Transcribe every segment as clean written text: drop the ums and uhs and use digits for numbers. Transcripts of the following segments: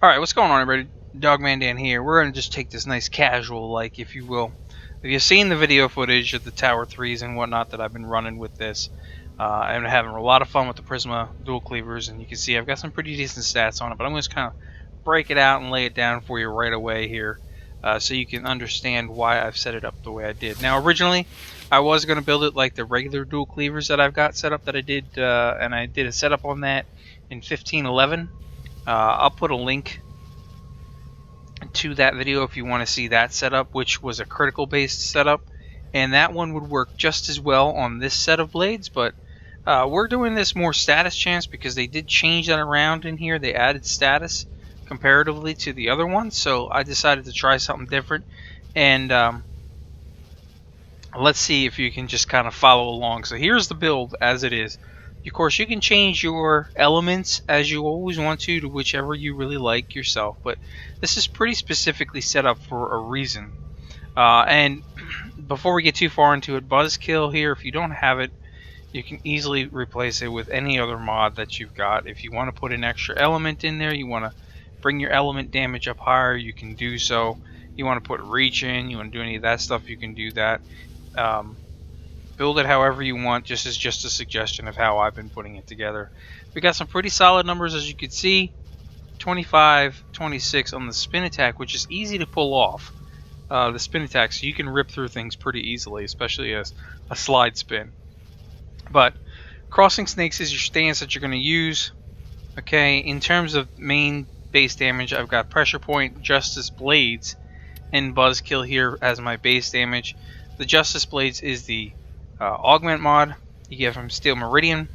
Alright, what's going on, everybody? Dogman Dan here. We're going to just take this nice casual, like, if you will. If you've seen the video footage of the Tower 3s and whatnot that I've been running with this, I'm having a lot of fun with the Prisma dual cleavers, and you can see I've got some pretty decent stats on it, but I'm going to kind of break it out and lay it down for you right away here, so you can understand why I've set it up the way I did. Now, originally, I was going to build it like the regular dual cleavers that I've got set up that I did, and I did a setup on that in 15.11. I'll put a link to that video if you want to see that setup, which was a critical based setup, and that one would work just as well on this set of blades, but we're doing this more status chance because they did change that around in here. They added status comparatively to the other one, so I decided to try something different, and let's see if you can just kind of follow along. So here's the build as it is. Of course, you can change your elements as you always want to whichever you really like yourself, but this is pretty specifically set up for a reason. And before we get too far into it, Buzzkill here, if you don't have it, you can easily replace it with any other mod that you've got. If you want to put an extra element in there, you want to bring your element damage up higher, you can do so. You want to put reach in, you want to do any of that stuff, you can do that. Build it however you want. Just as a suggestion of how I've been putting it together. We got some pretty solid numbers, as you can see. 25, 26 on the spin attack, which is easy to pull off. The spin attack, so you can rip through things pretty easily, especially as a slide spin. But crossing snakes is your stance that you're going to use. Okay, in terms of main base damage, I've got pressure point, justice blades, and buzzkill here as my base damage. The justice blades is the augment mod you get from Steel Meridian,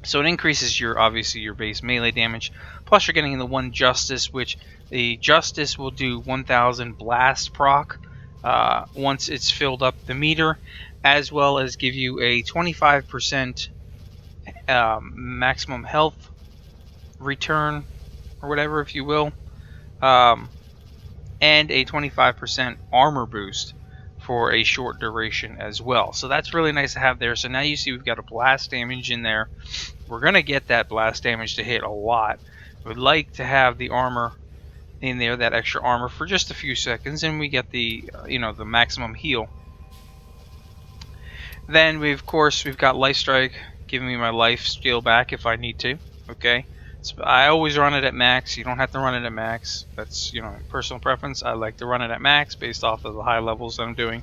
so it increases your obviously your base melee damage, plus you're getting the one justice, which the justice will do 1000 blast proc once it's filled up the meter, as well as give you a 25% maximum health return or whatever, if you will, and a 25% armor boost for a short duration as well. So that's really nice to have there. So now you see we've got a blast damage in there. We're going to get that blast damage to hit a lot. We'd like to have the armor in there, that extra armor, for just a few seconds, and we get the the maximum heal. Then we've got life strike, giving me my life steal back if I need to. Okay, so I always run it at max. You don't have to run it at max. That's personal preference. I like to run it at max based off of the high levels that I'm doing.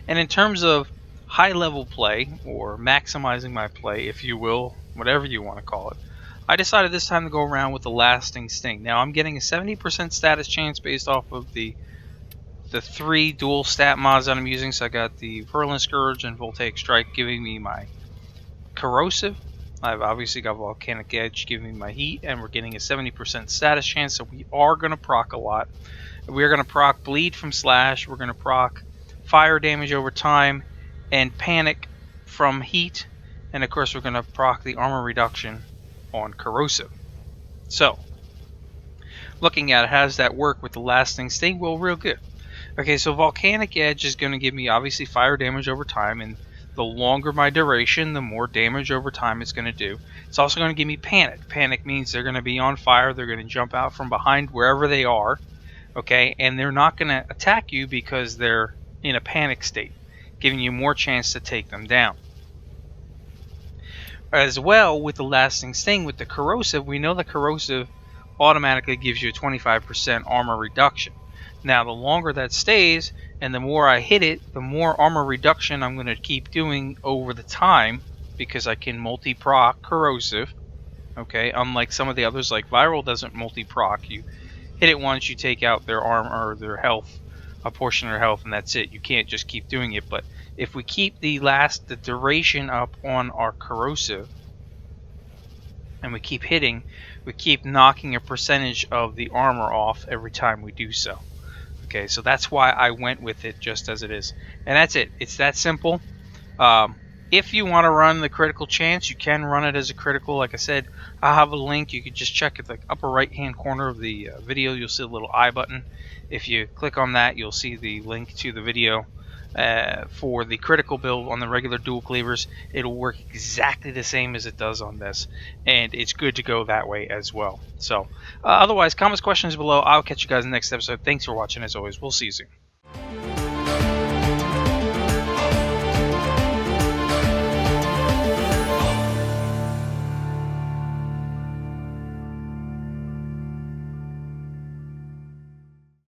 And in terms of high level play, or maximizing my play, if you will, whatever you want to call it, I decided this time to go around with the lasting sting. Now I'm getting a 70% status chance based off of the 3 dual stat mods that I'm using. So I got the Whirling Scourge and Voltaic Strike giving me my corrosive. I've obviously got Volcanic Edge giving me my heat, and we're getting a 70% status chance, so we are going to proc a lot. We're going to proc Bleed from Slash, we're going to proc Fire Damage over time, and Panic from Heat, and of course we're going to proc the Armor Reduction on Corrosive. So, looking at it, how does that work with the lasting sting? Well, real good. Okay, so Volcanic Edge is going to give me obviously fire damage over time, and the longer my duration, the more damage over time it's going to do. It's also going to give me Panic. Panic means they're going to be on fire. They're going to jump out from behind wherever they are. Okay, and they're not going to attack you because they're in a panic state, giving you more chance to take them down. As well, with the lasting sting, with the corrosive, we know the corrosive automatically gives you a 25% armor reduction. Now, the longer that stays, and the more I hit it, the more armor reduction I'm going to keep doing over the time, because I can multi-proc corrosive. Okay, unlike some of the others, like Viral doesn't multi-proc. You hit it once, you take out their armor or their health, a portion of their health, and that's it. You can't just keep doing it. But if we keep the duration up on our corrosive, and we keep hitting, we keep knocking a percentage of the armor off every time we do so. Okay, so that's why I went with it just as it is. And that's it. It's that simple. If you want to run the critical chance, you can run it as a critical. Like I said, I'll have a link. You can just check at the upper right-hand corner of the video. You'll see a little I button. If you click on that, you'll see the link to the video. for the critical build on the regular dual cleavers, it'll work exactly the same as it does on this, and it's good to go that way as well. So otherwise, comments, questions below. I'll catch you guys in the next episode. Thanks for watching. As always, we'll see you soon.